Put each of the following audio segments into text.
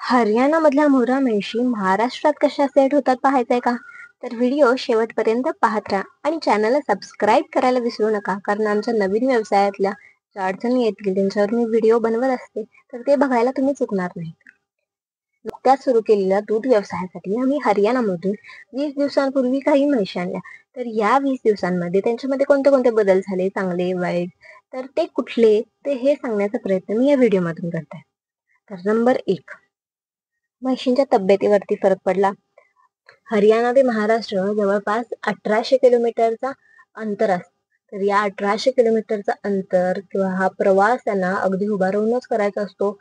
हरियाणामधल्या मुर्रा म्हैशी महाराष्ट्रात कशा सेट होतात पाहायचंय का? तर व्हिडिओ शेवटपर्यंत पाहत राहा आणि चॅनलला सबस्क्राईब करायला विसरू नका, कारण आमच्या नवीन व्यवसायातल्या ज्या अडचणी येतील त्यांच्यावर मी व्हिडिओ बनवत असते, तर ते बघायला तुम्ही चुकणार नाही. नुकत्याच सुरू केलेल्या दूध व्यवसायासाठी आम्ही हरियाणामधून 20 दिवसांपूर्वी काही म्हशी आणल्या. तर या 20 दिवसांमध्ये त्यांच्यामध्ये कोणते कोणते बदल झाले, चांगले वाईट, तर ते कुठले ते हे सांगण्याचा प्रयत्न मी या व्हिडिओमधून करते. तर नंबर 1, म्हशींच्या तब्येतीवरती फरक पडला. हरियाणा ते महाराष्ट्र जवळपास 1800 किलोमीटरचा अंतर असतं. तर या 1800 किलोमीटरचा अंतर किंवा हा प्रवास त्यांना अगदी उभा राहूनच करायचा असतो.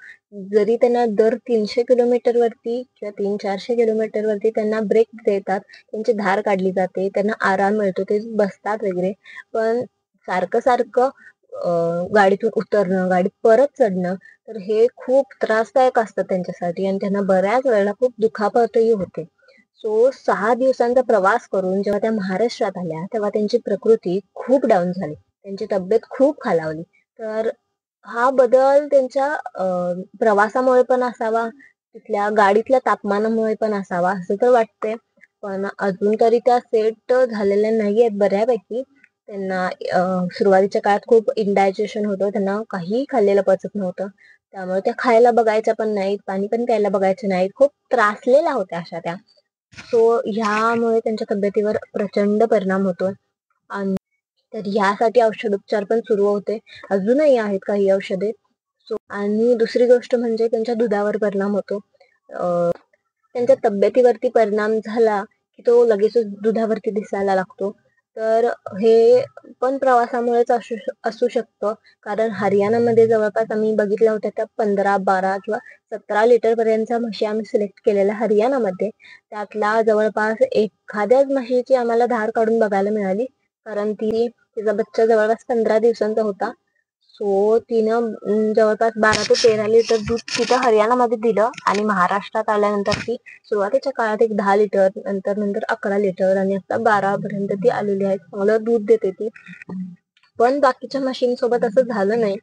जरी त्यांना दर 300 किलोमीटर वरती किंवा 300-400 किलोमीटर वरती त्यांना ब्रेक देतात, त्यांची धार काढली जाते, त्यांना आराम मिळतो, ते बसतात वगैरे. पण सारखं सारखं गाडीतून उतरणं, गाडीत परत चढणं, तर हे खूप त्रासदायक असतं त्यांच्यासाठी आणि त्यांना बऱ्याच वेळेला खूप दुखापतही होते. सो 6 दिवसांचा प्रवास करून जेव्हा त्या महाराष्ट्रात आल्या, तेव्हा त्यांची प्रकृती खूप डाऊन झाली. त्यांची तब्येत खूप खालावली. तर हा बदल त्यांच्या प्रवासामुळे पण असावा, तिथल्या गाडीतल्या तापमानामुळे पण असावा असं तर वाटतंय. पण अजून तरी त्या सेट झालेल्या नाहीयेत बऱ्यापैकी. त्यांना सुरुवातीच्या काळात खूप इंडायजेशन होतं. त्यांना काहीही खाल्लेलं पचत नव्हतं. त्यामुळे त्या खायला बघायच्या पण नाहीत, पाणी पण प्यायला बघायचे नाहीत. खूप त्रासलेल्या होत्या अशा त्या. सो ह्यामुळे त्यांच्या तब्येतीवर प्रचंड परिणाम होतो. आणि तर ह्यासाठी औषधोपचार पण सुरू होते. अजूनही आहेत काही औषधे. आणि दुसरी गोष्ट म्हणजे त्यांच्या दुधावर परिणाम होतो. त्यांच्या तब्येतीवरती परिणाम झाला की तो लगेचच दुधावरती दिसायला लागतो. तर हे पण प्रवासामुळेच असू शकतं. कारण हरियाणामध्ये जवळपास आम्ही बघितल्या होत्या त्या 15, 12 किंवा 17 लिटर पर्यंतच्या म्हशी आम्ही सिलेक्ट केलेल्या हरियाणामध्ये. त्यातला जवळपास एखाद्याच म्हशीची आम्हाला धार काढून बघायला मिळाली, कारण तिचा बच्चा जवळपास 15 दिवसांचा होता. सो तिनं जवळपास 12 ते 13 लिटर दूध तिथं हरियाणामध्ये दिलं आणि महाराष्ट्रात आल्यानंतर ती सुरुवातीच्या काळात एक 10 लिटर, नंतर 11 लिटर आणि आता 12 पर्यंत ती आलेली आहे. चांगलं दूध देते ती. पण बाकीच्या म्हशींसोबत असं झालं नाही,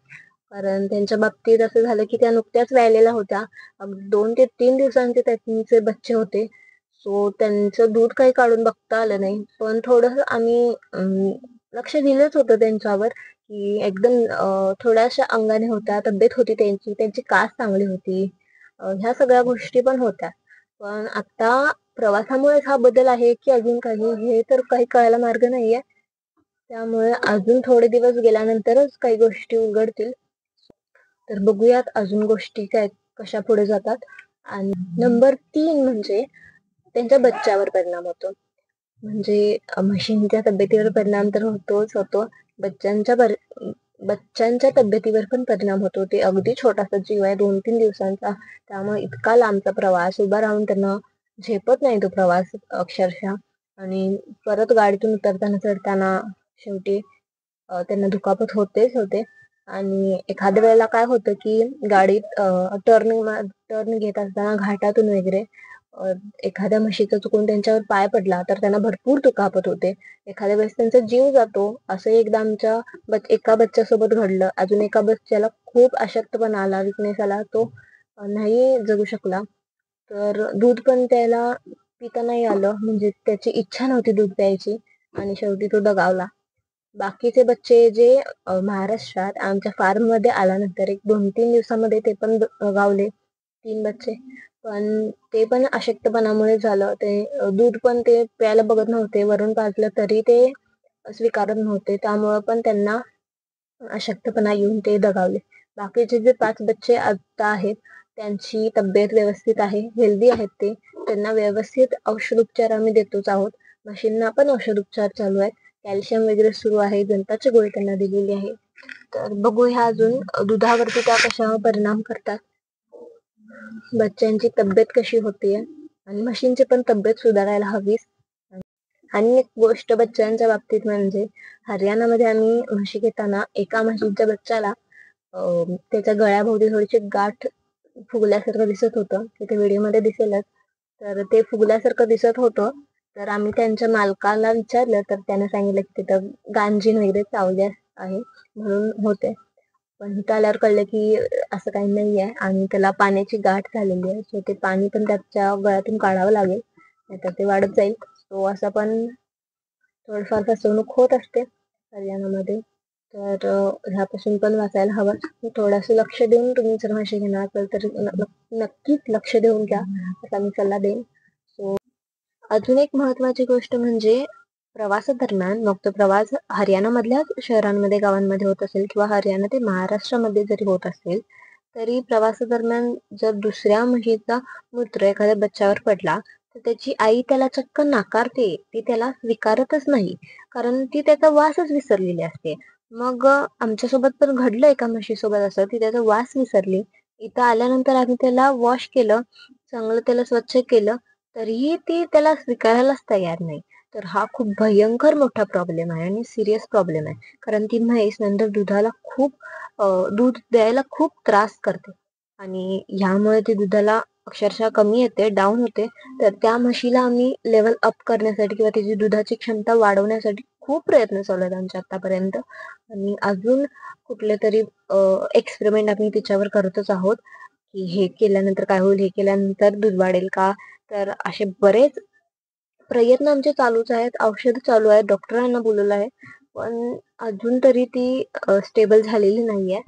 कारण त्यांच्या बाबतीत असं झालं की त्या नुकत्याच व्यायलेल्या होत्या. 2 ते 3 दिवसांचे त्यांचे बच्चे होते. सो त्यांचं दूध काही काढून बघता आलं नाही. पण थोडंसं आम्ही लक्ष दिलंच होतं त्यांच्यावर, की एकदम थोड्याशा अंगाने होत्या, तब्येत होती त्यांची कास चांगली होती. ह्या सगळ्या गोष्टी पण होत्या. पण आता प्रवासामुळेच हा बदल आहे की अजून काही, हे तर काही कळायला मार्ग नाहीये. त्यामुळे अजून थोडे दिवस गेल्यानंतरच काही गोष्टी उघडतील. तर बघूयात अजून गोष्टी काय कशा पुढे जातात. आणि नंबर 3 म्हणजे त्यांच्या बच्च्यावर परिणाम होतो. म्हणजे म्हशींच्या तब्येतीवर परिणाम तर होतोच होतो, बच्चांच्या तब्येतीवर पण परिणाम होतो. ते अगदी छोटासा जीव आहे, 2-3 दिवसांचा. त्यामुळे इतका लांबचा प्रवास उभा राहून त्यांना झेपत नाही तो प्रवास अक्षरशः. आणि परत गाडीतून उतरताना चढताना शेवटी त्यांना दुखापत होतेच होते. आणि एखाद्या वेळेला काय होतं की गाडीत टर्न घेत असताना घाटातून वगैरे एखाद्या म्हशीचा चुकून त्यांच्यावर पाय पडला तर त्यांना भरपूर दुखापत होते. एखाद्या वेळेस त्यांचा जीव जातो. असं एकदा आमच्या एका बच्च्यासोबत घडलं. अजून एका बच्च्याला खूप अशक्तपणा आला, विकनेस आला, तो नाही जगू शकला. तर दूध पण त्याला पिता नाही आलं, म्हणजे त्याची इच्छा नव्हती दूध प्यायची आणि शेवटी तो दगावला. बाकीचे बच्चे जे महाराष्ट्रात आमच्या फार्म मध्ये आल्यानंतर एक 2-3 दिवसामध्ये ते पण दगावले, 3 बच्चे. पण ते पण अशक्तपणामुळे झालं. ते दूध पण ते प्यायला बघत नव्हते, वरून पाजलं तरी ते स्वीकारत नव्हते. त्यामुळं पण त्यांना अशक्तपणा येऊन ते दगावले. बाकीचे जे 5 बच्चे आता आहेत त्यांची तब्येत व्यवस्थित आहे, हेल्दी आहेत ते. त्यांना व्यवस्थित औषधोपचार आम्ही देतोच आहोत. म्हशींना पण औषधोपचार चालू आहेत. कॅल्शियम वगैरे सुरू आहे. दंताची गोळी त्यांना दिलेली आहे. तर बघूया अजून दुधावरती त्या कशा परिणाम करतात, बच्चांची तब्येत कशी होते आणि म्हशींची पण तब्येत सुधारायला हवी. आणि एक गोष्ट बच्चांच्या बाबतीत म्हणजे हरियाणामध्ये आम्ही म्हशी घेताना एका म्हशीच्या बच्चाला त्याच्या गळ्याभोवती थोडीशी गाठ फुगल्यासारखं दिसत होतं. तिथे व्हिडिओमध्ये दिसेलच. तर ते फुगल्यासारखं दिसत होतं. तर आम्ही त्यांच्या मालकाला विचारलं तर त्याने सांगितलं की तिथं गांजीन वगैरे चावल्या आहे म्हणून होते. पण इथं आल्यावर कळलं की असं काही नाही आहे आणि त्याला पाण्याची गाठ झालेली आहे. सो ते पाणी पण त्याच्या गळ्यातून काढावं लागेल, नाहीतर ते वाढत जाईल. सो असं पण थोडंफार फसवणूक होत असते हरियाणामध्ये. तर ह्यापासून पण वाचायला हवं. थोडंसं लक्ष देऊन तुम्ही जर म्हशी घेणार असाल तर नक्कीच लक्ष देऊन घ्या, असा मी सल्ला देईन. सो अजून एक महत्वाची गोष्ट म्हणजे प्रवासादरम्यान, मग तो प्रवास हरियाणामधल्याच शहरांमध्ये गावांमध्ये होत असेल किंवा हरियाणा ते महाराष्ट्रामध्ये जरी होत असेल, तरी प्रवासादरम्यान जर दुसऱ्या म्हशीचा मूत्र एखाद्या बच्च्यावर पडला तर त्याची आई त्याला चक्क नाकारते, ती त्याला स्वीकारतच नाही, कारण ती त्याचा वासच विसरलेली असते. मग आमच्यासोबत पण घडलं एका म्हशीसोबत असं, ती त्याचा वास विसरली. इथं आल्यानंतर आम्ही त्याला वॉश केलं, चांगलं त्याला स्वच्छ केलं, तरीही ती त्याला स्वीकारायलाच तयार नाही. तर हा खूप भयंकर मोठा प्रॉब्लेम आहे आणि सिरियस प्रॉब्लेम आहे. कारण ती म्हैस नंतर दूध द्यायला खूप त्रास करते आणि ह्यामुळे ती दुधाला अक्षरशः कमी येते, डाऊन होते. तर त्या म्हशीला आम्ही लेवल अप करण्यासाठी किंवा तिची दुधाची क्षमता वाढवण्यासाठी खूप प्रयत्न चालू आहेत आमचे आतापर्यंत. आणि अजून कुठले तरी एक्सपेरिमेंट आम्ही तिच्यावर करतच आहोत, की हे केल्यानंतर काय होईल, हे केल्यानंतर दूध वाढेल का. तर असे बरेच प्रयत्न आमचे चालूच आहेत, औषध चालू आहेत, डॉक्टरांना बोलवलं आहे, पण अजून तरी ती स्टेबल झालेली नाहीये.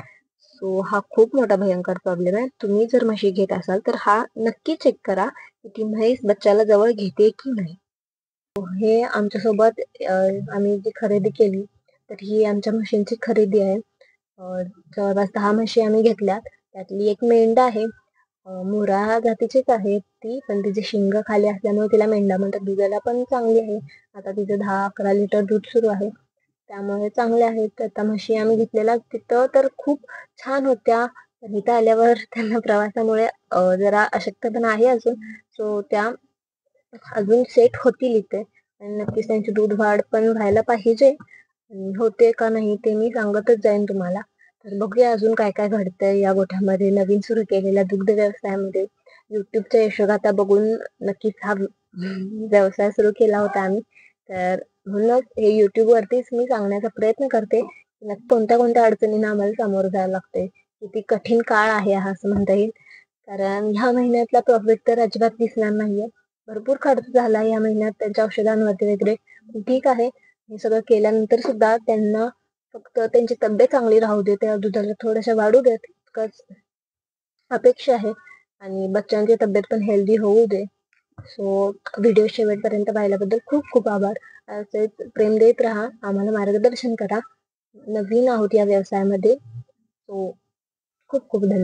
सो हा खूप मोठा भयंकर प्रॉब्लेम आहे. तुम्ही जर म्हशी घेत असाल तर हा नक्की चेक करा की ती म्हैस बच्चाला जवळ घेते की नाही. हे आमच्यासोबत आम्ही जी खरेदी केली, तर ही आमच्या म्हशींची खरेदी आहे. जवळपास 10 म्हशी आम्ही घेतल्यात. त्यातली एक मेंढ आहे. मुर्रा जातीचीच आहे ती, पण तिचे शिंग खाली असल्यामुळे तिला मेंढा म्हणतात. दुधाला पण चांगली आहे. आता तिचं 10-11 लिटर दूध सुरू आहे, त्यामुळे चांगले आहेत. आता म्हशी आम्ही घेतलेल्या तिथं तर खूप छान होत्या. पण इथं आल्यावर त्यांना प्रवासामुळे जरा अशक्तपणा आहे अजून. सो त्या अजून सेट होतील इथे आणि नक्कीच त्यांची दूध वाढ पण व्हायला पाहिजे. आणि होते का नाही ते मी सांगतच जाईन तुम्हाला. तर बघूया अजून काय काय घडतंय या गोठ्यामध्ये, नवीन सुरू केलेल्या दुग्ध व्यवसायामध्ये. युट्यूबच्या यशोगाथा बघून नक्कीच हा व्यवसाय सुरू केला होता आम्ही. तर म्हणूनच हे युट्यूब वरतीच मी सांगण्याचा प्रयत्न करते, कोणत्या कोणत्या अडचणींना आम्हाला सामोरं जायला लागतंय. किती कठीण काळ आहे हा असं म्हणता येईल. कारण ह्या महिन्यातला प्रॉफिट तर अजिबात दिसणार नाहीये. भरपूर खर्च झाला या महिन्यात त्यांच्या औषधांवरती वगैरे. ठीक आहे, हे सगळं केल्यानंतर सुद्धा त्यांना फक्त त्यांची तब्येत चांगली राहू दे, त्या दुधाला थोड्याशा वाढू देत इतकंच अपेक्षा आहे. आणि बच्चांची तब्येत पण हेल्दी होऊ दे. सो व्हिडिओ शेवटपर्यंत पाहिल्याबद्दल खूप खूप आभार. असेच प्रेम देत राहा, आम्हाला मार्गदर्शन करा. नवीन आहोत या व्यवसायामध्ये. सो खूप खूप धन्यवाद.